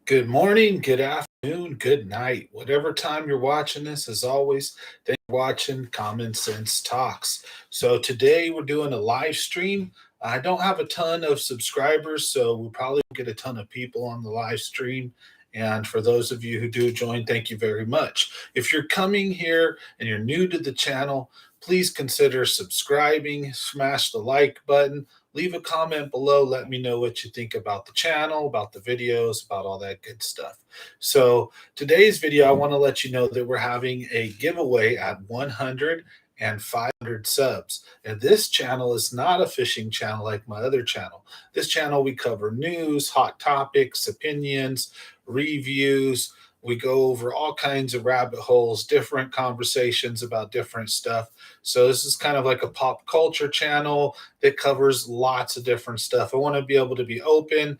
Good morning, good afternoon, good night. Whatever time you're watching this, as always, thanks for watching Common Sense Talks. So today we're doing a live stream. I don't have a ton of subscribers, so we'll probably get a ton of people on the live stream. And for those of you who do join, thank you very much. If you're coming here and you're new to the channel, please consider subscribing, smash the like button, leave a comment below. Let me know what you think about the channel, about the videos, about all that good stuff. So today's video, I want to let you know that we're having a giveaway at 100 and 500 subs. And this channel is not a fishing channel like my other channel. This channel, we cover news, hot topics, opinions, reviews. We go over all kinds of rabbit holes, different conversations about different stuff. So this is kind of like a pop culture channel that covers lots of different stuff. I want to be able to be open,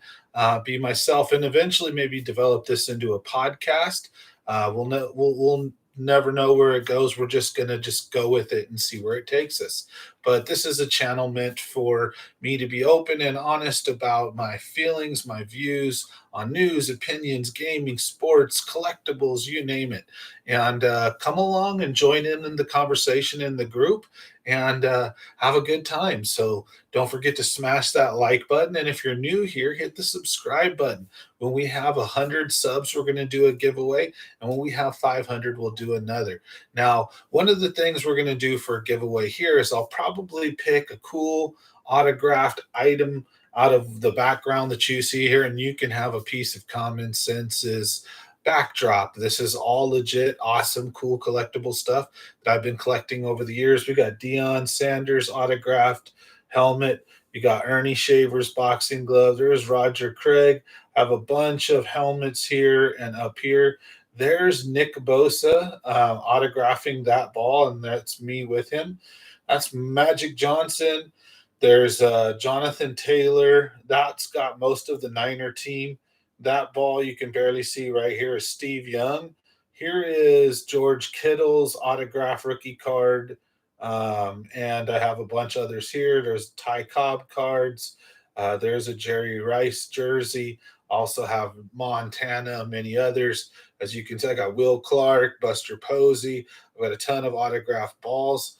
be myself, and eventually maybe develop this into a podcast. We'll never know where it goes. We're just gonna just go with it and see where it takes us. But this is a channel meant for me to be open and honest about my feelings, my views on news, opinions, gaming, sports, collectibles, you name it. And come along and join in the conversation in the group and have a good time. So don't forget to smash that like button. And if you're new here, hit the subscribe button. When we have 100 subs, we're going to do a giveaway. And when we have 500, we'll do another. Now, one of the things we're going to do for a giveaway here is I'll probably pick a cool autographed item out of the background that you see here, and you can have a piece of Common Sense's backdrop. This is all legit, awesome, cool collectible stuff that I've been collecting over the years. We got Deion Sanders autographed helmet. You got Ernie Shavers boxing glove. There's Roger Craig. I have a bunch of helmets here and up here. There's Nick Bosa autographing that ball, and that's me with him. That's Magic Johnson. There's Jonathan Taylor. That's got most of the Niner team. That ball you can barely see right here is Steve Young. Here is George Kittle's autograph rookie card. And I have a bunch of others here. There's Ty Cobb cards. There's a Jerry Rice jersey. Also have Montana, many others. As you can see, I got Will Clark, Buster Posey. I've got a ton of autographed balls.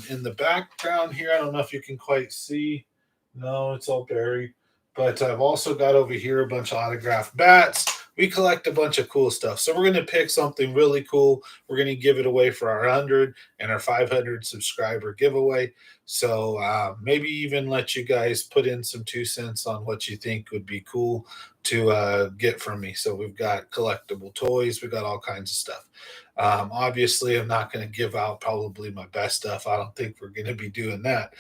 In the background here, I don't know if you can quite see. No, it's all buried. But I've also got over here a bunch of autographed bats. We collect a bunch of cool stuff. So we're going to pick something really cool. We're going to give it away for our 100 and our 500 subscriber giveaway. So maybe even let you guys put in some 2 cents on what you think would be cool to get from me. So we've got collectible toys. We've got all kinds of stuff. Obviously, I'm not going to give out probably my best stuff. I don't think we're going to be doing that,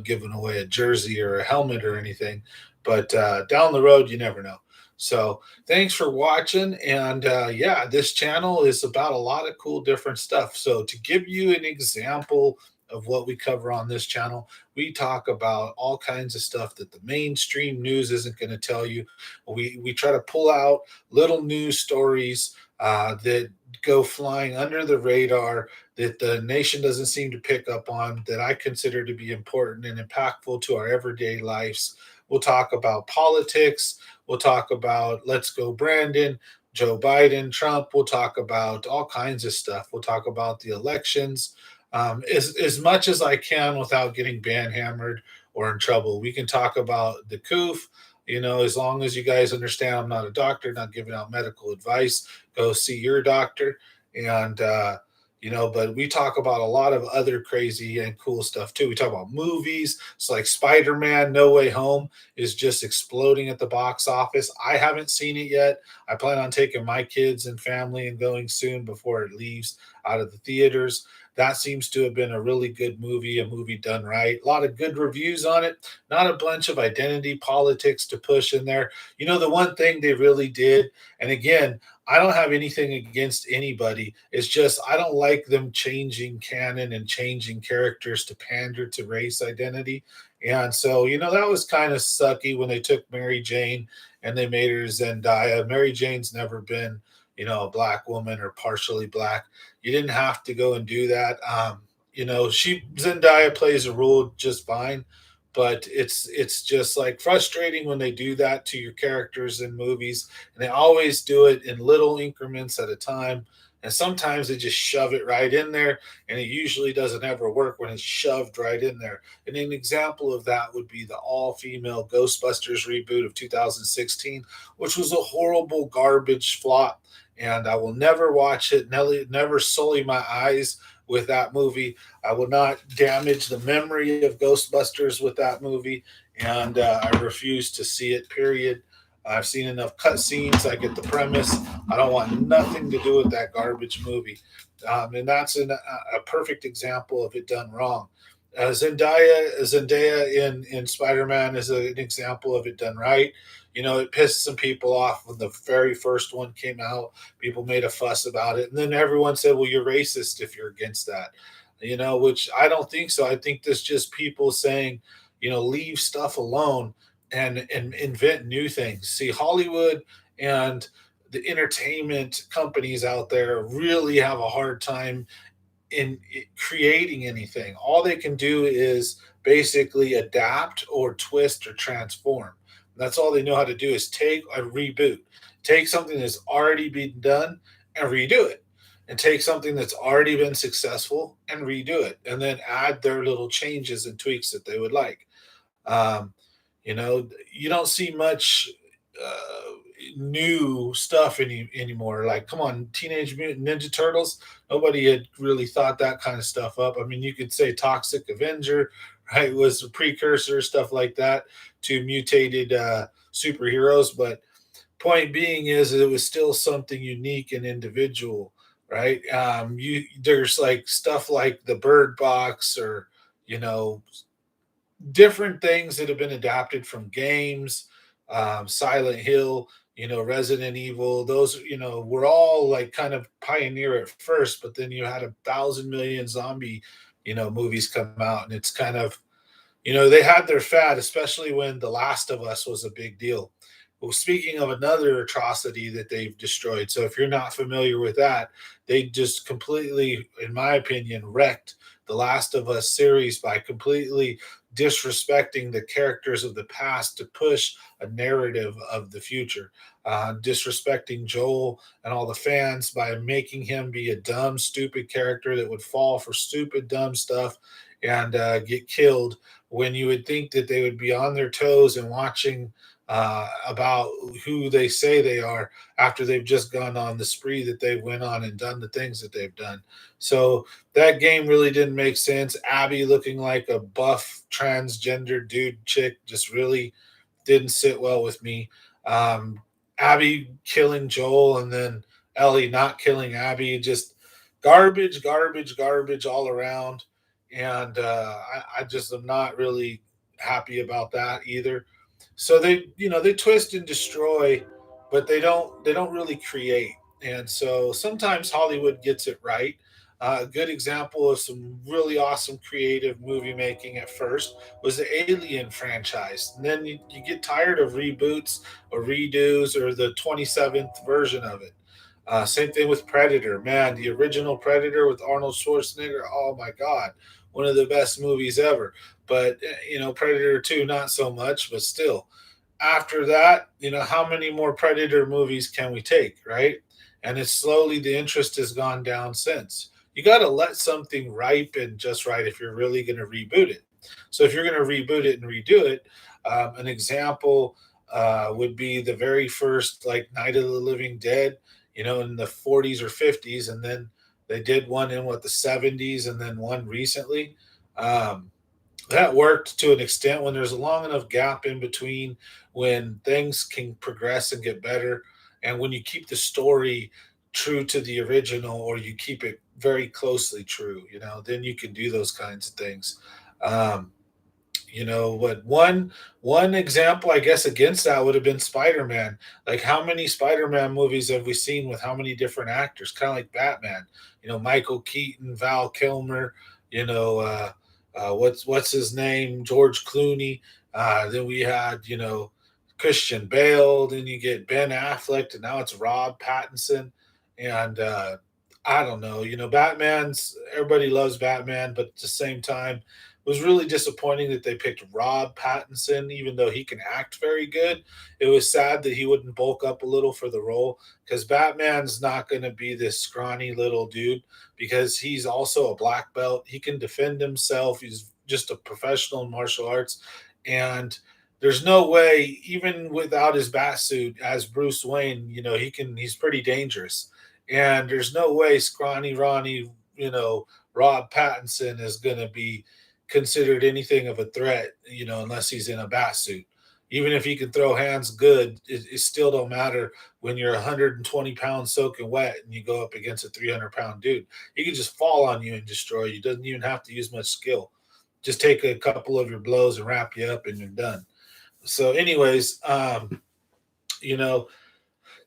giving away a jersey or a helmet or anything. But down the road, you never know. So thanks for watching. And yeah, this channel is about a lot of cool different stuff. So to give you an example of what we cover on this channel, we talk about all kinds of stuff that the mainstream news isn't going to tell you. We try to pull out little news stories that go flying under the radar that the nation doesn't seem to pick up on, that I consider to be important and impactful to our everyday lives. We'll talk about politics. We'll talk about Let's Go Brandon, Joe Biden, Trump. We'll talk about all kinds of stuff. We'll talk about the elections as much as I can without getting banhammered or in trouble. We can talk about the coof. As long as you guys understand, I'm not a doctor, not giving out medical advice. Go see your doctor. And, but we talk about a lot of other crazy and cool stuff too. We talk about movies. It's like Spider Man No Way Home is just exploding at the box office. I haven't seen it yet. I plan on taking my kids and family and going soon before it leaves out of the theaters. That seems to have been a really good movie, a movie done right. A lot of good reviews on it. Not a bunch of identity politics to push in there. The one thing they really did, and again, I don't have anything against anybody. It's just I don't like them changing canon and changing characters to pander to race identity. And so, that was kind of sucky when they took Mary Jane and they made her Zendaya. Mary Jane's never been, a black woman or partially black. You didn't have to go and do that. Zendaya plays a role just fine, but it's just like frustrating when they do that to your characters in movies, and they always do it in little increments at a time. And sometimes they just shove it right in there, and it usually doesn't ever work when it's shoved right in there. And an example of that would be the all-female Ghostbusters reboot of 2016, which was a horrible garbage flop, and I will never watch it, never sully my eyes with that movie. I will not damage the memory of Ghostbusters with that movie, and I refuse to see it. Period. I've seen enough cutscenes. I get the premise. I don't want nothing to do with that garbage movie, and that's a perfect example of it done wrong. Zendaya in Spider Man is an example of it done right. You know, it pissed some people off when the very first one came out. People made a fuss about it, and then everyone said, "Well, you're racist if you're against that." You know, which I don't think so. I think that's just people saying, you know, leave stuff alone and invent new things. See, Hollywood and the entertainment companies out there really have a hard time in creating anything. All they can do is basically adapt or twist or transform. That's all they know how to do is take a reboot, take something that's already been done and redo it, and take something that's already been successful and redo it, and then add their little changes and tweaks that they would like. Um, you know, you don't see much uh, new stuff anymore. Like, come on, Teenage Mutant Ninja Turtles. Nobody had really thought that kind of stuff up. I mean, you could say Toxic Avenger, right, was a precursor, stuff like that, to mutated superheroes. But point being is it was still something unique and individual, right? You there's like stuff like the Bird Box, or you know, different things that have been adapted from games, Silent Hill, you know, Resident Evil. Those, you know, were all like kind of pioneer at first, but then you had 1,000 million zombie, you know, movies come out, and it's kind of, you know, they had their fad, especially when The Last of Us was a big deal. Well, speaking of another atrocity that they've destroyed, so if you're not familiar with that, they just completely, in my opinion, wrecked the Last of Us series by completely disrespecting the characters of the past to push a narrative of the future, disrespecting Joel and all the fans by making him be a dumb, stupid character that would fall for stupid, dumb stuff and get killed, when you would think that they would be on their toes and watching about who they say they are after they've just gone on the spree that they went on and done the things that they've done. So that game really didn't make sense. Abby looking like a buff transgender dude chick just really didn't sit well with me. Um, Abby killing Joel and then Ellie not killing Abby, just garbage, garbage, garbage all around. And I just am not really happy about that either. So they, you know, they twist and destroy, but they don't really create. And so sometimes Hollywood gets it right. A good example of some really awesome creative movie making at first was the Alien franchise. And then you get tired of reboots or redos or the 27th version of it. Same thing with Predator. Man, the original Predator with Arnold Schwarzenegger, oh my God, one of the best movies ever. But, you know, Predator 2, not so much, but still. After that, you know, how many more Predator movies can we take, right? And it's slowly, the interest has gone down since. You got to let something ripen just right if you're really going to reboot it. So if you're going to reboot it and redo it, an example would be the very first like Night of the Living Dead, you know, in the 40s or 50s, and then they did one in what, the 70s, and then one recently. Um, that worked to an extent when there's a long enough gap in between when things can progress and get better, and when you keep the story true to the original or you keep it very closely true, you know, then you can do those kinds of things. um, you know what, one example I guess against that would have been Spider-Man. Like, how many Spider-Man movies have we seen with how many different actors, kind of like Batman, you know, Michael Keaton, Val Kilmer, you know, what's his name, George Clooney. Then we had, you know, Christian Bale, then you get Ben Affleck, and now it's Rob Pattinson. And I don't know, you know, Batman's, everybody loves Batman, but at the same time, was really disappointing that they picked Rob Pattinson, even though he can act very good. It was sad that he wouldn't bulk up a little for the role because Batman's not going to be this scrawny little dude because he's also a black belt. He can defend himself. He's just a professional in martial arts. And there's no way, even without his bat suit as Bruce Wayne, he's pretty dangerous. And there's no way scrawny Ronnie, Rob Pattinson is going to be considered anything of a threat, unless he's in a bat suit. Even if he can throw hands good, it still don't matter when you're 120 pounds soaking wet and you go up against a 300-pound dude. He can just fall on you and destroy you. Doesn't even have to use much skill. Just take a couple of your blows and wrap you up and you're done. So, anyways, you know,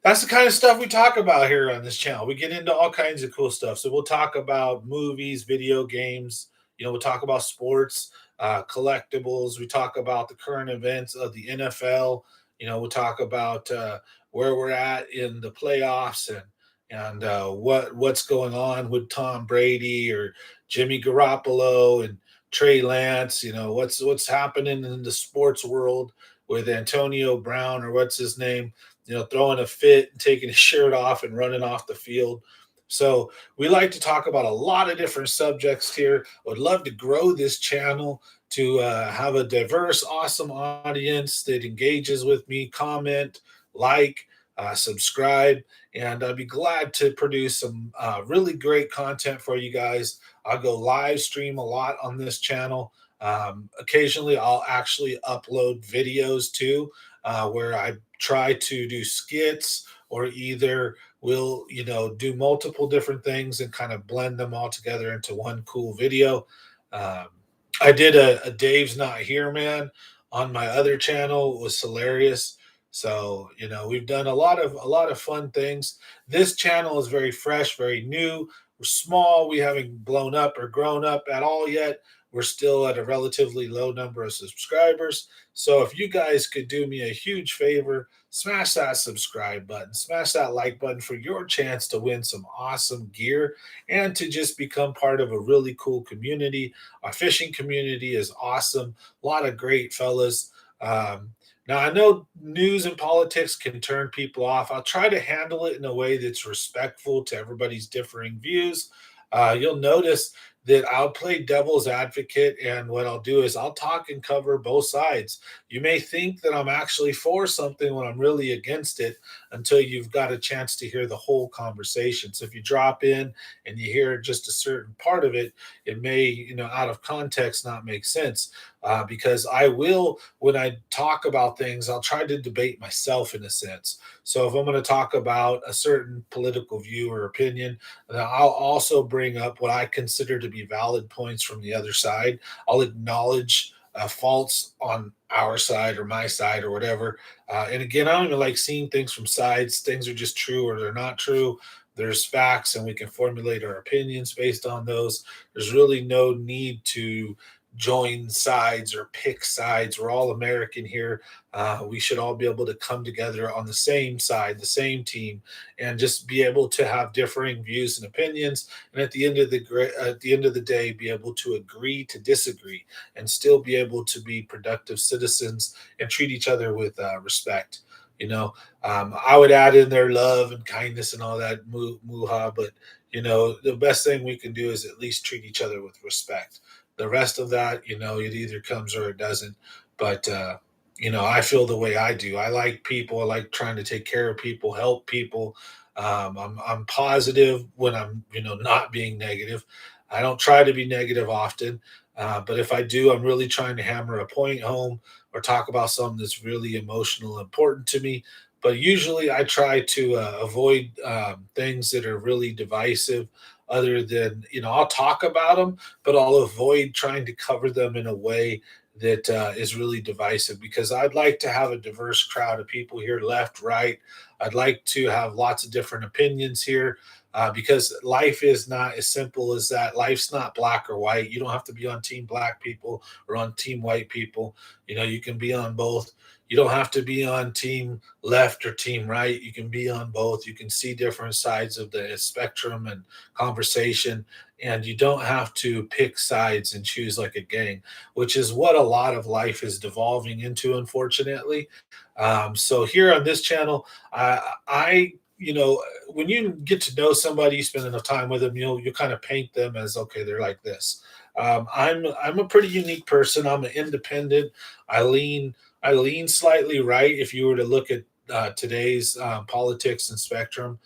that's the kind of stuff we talk about here on this channel. We get into all kinds of cool stuff. So we'll talk about movies, video games. We'll talk about sports, collectibles. We talk about the current events of the NFL. We'll talk about where we're at in the playoffs and what's going on with Tom Brady or Jimmy Garoppolo and Trey Lance. What's happening in the sports world with Antonio Brown or what's his name, throwing a fit and taking his shirt off and running off the field. So we like to talk about a lot of different subjects here. I would love to grow this channel to have a diverse, awesome audience that engages with me, comment, like, subscribe, and I'd be glad to produce some really great content for you guys. I'll go live stream a lot on this channel. Occasionally, I'll actually upload videos too, where I try to do skits or either we'll do multiple different things and kind of blend them all together into one cool video. Um, I did a Dave's Not Here Man on my other channel. It was hilarious. So we've done a lot of fun things. This channel is very fresh, very new. We're small. We haven't blown up or grown up at all yet. We're still at a relatively low number of subscribers. So if you guys could do me a huge favor, smash that subscribe button, smash that like button for your chance to win some awesome gear and to just become part of a really cool community. Our fishing community is awesome. A lot of great fellas. Now, I know news and politics can turn people off. I'll try to handle it in a way that's respectful to everybody's differing views. You'll notice that I'll play devil's advocate, and what I'll do is I'll talk and cover both sides. You may think that I'm actually for something when I'm really against it until you've got a chance to hear the whole conversation. So if you drop in and you hear just a certain part of it, it may, out of context, not make sense. Because I will, when I talk about things, I'll try to debate myself in a sense. So if I'm going to talk about a certain political view or opinion, then I'll also bring up what I consider to be valid points from the other side. I'll acknowledge faults on our side or my side or whatever. And again, I don't even like seeing things from sides. Things are just true or they're not true. There's facts and we can formulate our opinions based on those. There's really no need to join sides or pick sides. We're all American here. We should all be able to come together on the same side, the same team, and just be able to have differing views and opinions. And at the end of the day, be able to agree to disagree, and still be able to be productive citizens and treat each other with respect. I would add in there love and kindness and all that muha, but the best thing we can do is at least treat each other with respect. The rest of that, it either comes or it doesn't. But I feel the way I do. I like people. I like trying to take care of people, help people. I'm positive when I'm not being negative. I don't try to be negative often, but if I do, I'm really trying to hammer a point home or talk about something that's really emotional, and important to me. But usually, I try to avoid things that are really divisive. Other than I'll talk about them, but I'll avoid trying to cover them in a way that is really divisive because I'd like to have a diverse crowd of people here, left, right. I'd like to have lots of different opinions here because life is not as simple as that. Life's not black or white. You don't have to be on team black people or on team white people. You can be on both. You don't have to be on team left or team right. You can be on both. You can see different sides of the spectrum and conversation, and you don't have to pick sides and choose like a gang, which is what a lot of life is devolving into, unfortunately. So here on this channel, I when you get to know somebody, you spend enough time with them, you kind of paint them as okay, they're like this. I'm a pretty unique person. I'm an independent. I lean I lean slightly right. If you were to look at today's politics and spectrum,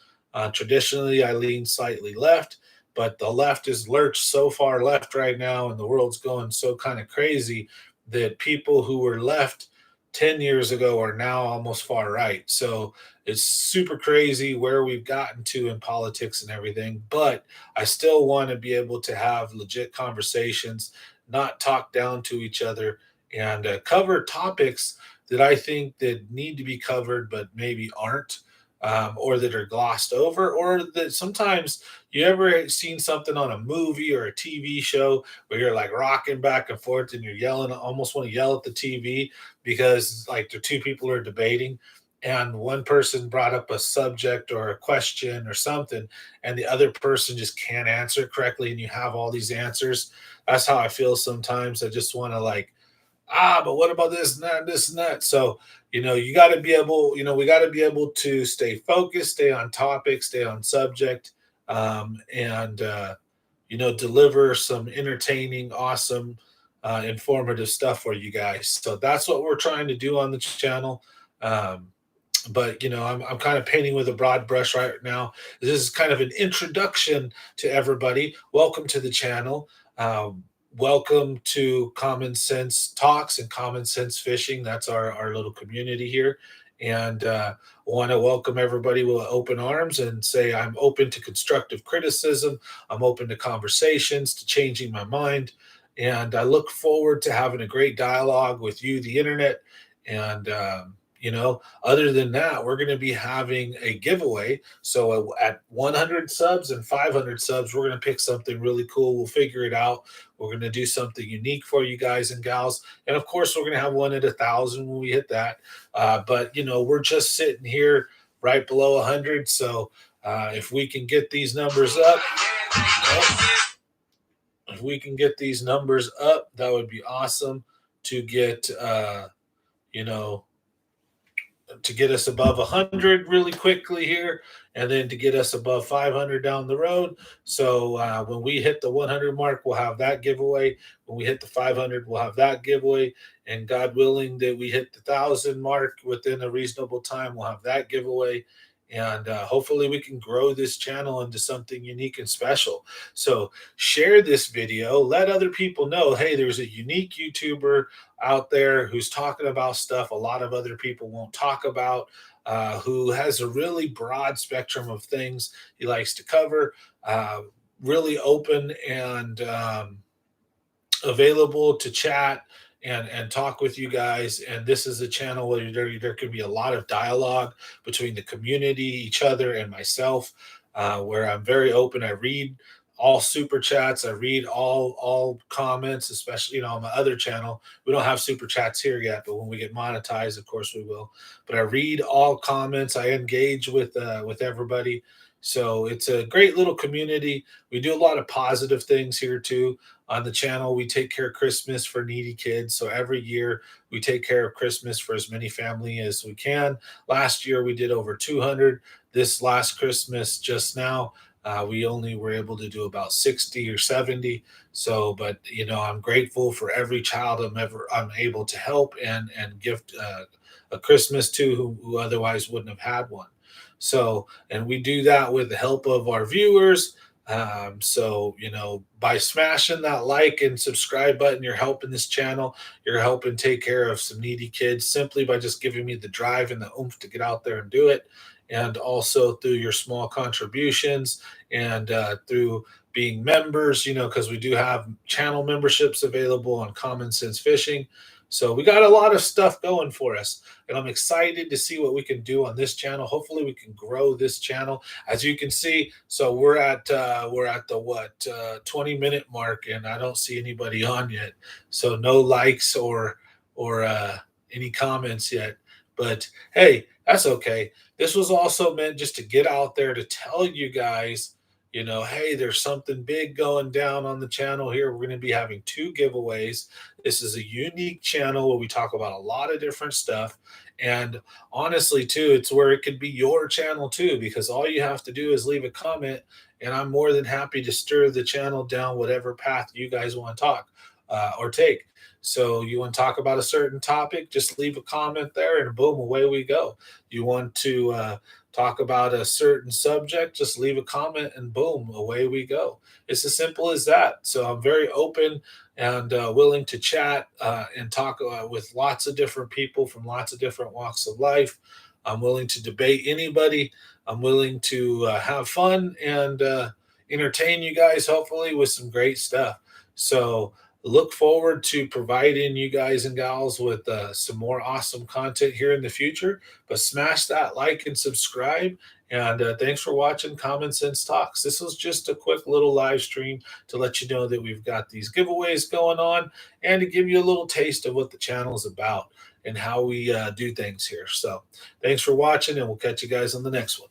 traditionally I lean slightly left, but the left is lurched so far left right now, and the world's going so kind of crazy that people who were left 10 years ago are now almost far right. So it's super crazy where we've gotten to in politics and everything. But I still want to be able to have legit conversations, not talk down to each other, and cover topics that I think that need to be covered but maybe aren't, or that are glossed over, or that sometimes you ever seen something on a movie or a TV show where you're like rocking back and forth and you're yelling, almost want to yell at the TV because like the two people are debating and one person brought up a subject or a question or something and the other person just can't answer it correctly and you have all these answers. That's how I feel sometimes. I just want to like, but what about this and that, this and that? So, you got to be able, we got to be able to stay focused, stay on topic, stay on subject, and deliver some entertaining, awesome, informative stuff for you guys. So that's what we're trying to do on the channel. Um, but I'm kind of painting with a broad brush right now. This is kind of an introduction to everybody. Welcome to the channel. Welcome to Common Sense Talks and Common Sense Fishing. That's our little community here. And want to welcome everybody with open arms and say I'm open to constructive criticism. I'm open to conversations, to changing my mind. And I look forward to having a great dialogue with you, the internet. And other than that, we're going to be having a giveaway. So at 100 subs and 500 subs, we're going to pick something really cool. We'll figure it out. We're going to do something unique for you guys and gals. And of course, we're going to have one at 1,000 when we hit that. But we're just sitting here right below 100. So if we can get these numbers up, if we can get these numbers up, that would be awesome to get, you know, to get us above 100 really quickly here, and then to get us above 500 down the road. So when we hit the 100 mark, we'll have that giveaway. When we hit the 500, we'll have that giveaway. And God willing that we hit the 1,000 mark within a reasonable time, we'll have that giveaway. And hopefully we can grow this channel into something unique and special. So share this video, let other people know, hey, there's a unique YouTuber out there who's talking about stuff a lot of other people won't talk about, who has a really broad spectrum of things he likes to cover, really open and available to chat and talk with you guys. And this is a channel where there can be a lot of dialogue between the community, each other, and myself, where I'm very open. I read all super chats. I read all comments, especially on my other channel. We don't have super chats here yet, but when we get monetized, of course we will. But I read all comments. I engage with everybody. So it's a great little community. We do a lot of positive things here too. On the channel, we take care of Christmas for needy kids. So every year we take care of Christmas for as many family as we can. Last year we did over 200. This last Christmas just now, we only were able to do about 60 or 70. So, but I'm grateful for every child I'm able to help and gift a Christmas to who otherwise wouldn't have had one. So, and we do that with the help of our viewers. So, by smashing that like and subscribe button, you're helping this channel. You're helping take care of some needy kids simply by just giving me the drive and the oomph to get out there and do it. And also through your small contributions and through being members, because we do have channel memberships available on Common Sense Fishing. So we got a lot of stuff going for us, and I'm excited to see what we can do on this channel. Hopefully we can grow this channel. As you can see, so we're at the 20-minute mark, and I don't see anybody on yet. So no likes or any comments yet. But hey, that's okay. This was also meant just to get out there to tell you guys, hey, there's something big going down on the channel here. We're going to be having two giveaways. This is a unique channel where we talk about a lot of different stuff. And honestly, too, it's where it could be your channel too, because all you have to do is leave a comment, and I'm more than happy to stir the channel down whatever path you guys want to talk or take. So you want to talk about a certain topic, just leave a comment there, and boom, away we go. You want to talk about a certain subject, just leave a comment, and boom, away we go. It's as simple as that. So I'm very open and willing to chat and talk with lots of different people from lots of different walks of life. I'm willing to debate anybody. I'm willing to have fun and entertain you guys, hopefully, with some great stuff. So look forward to providing you guys and gals with some more awesome content here in the future. But smash that like and subscribe. And thanks for watching Common Sense Talks. This was just a quick little live stream to let you know that we've got these giveaways going on and to give you a little taste of what the channel is about and how we do things here. So thanks for watching, and we'll catch you guys on the next one.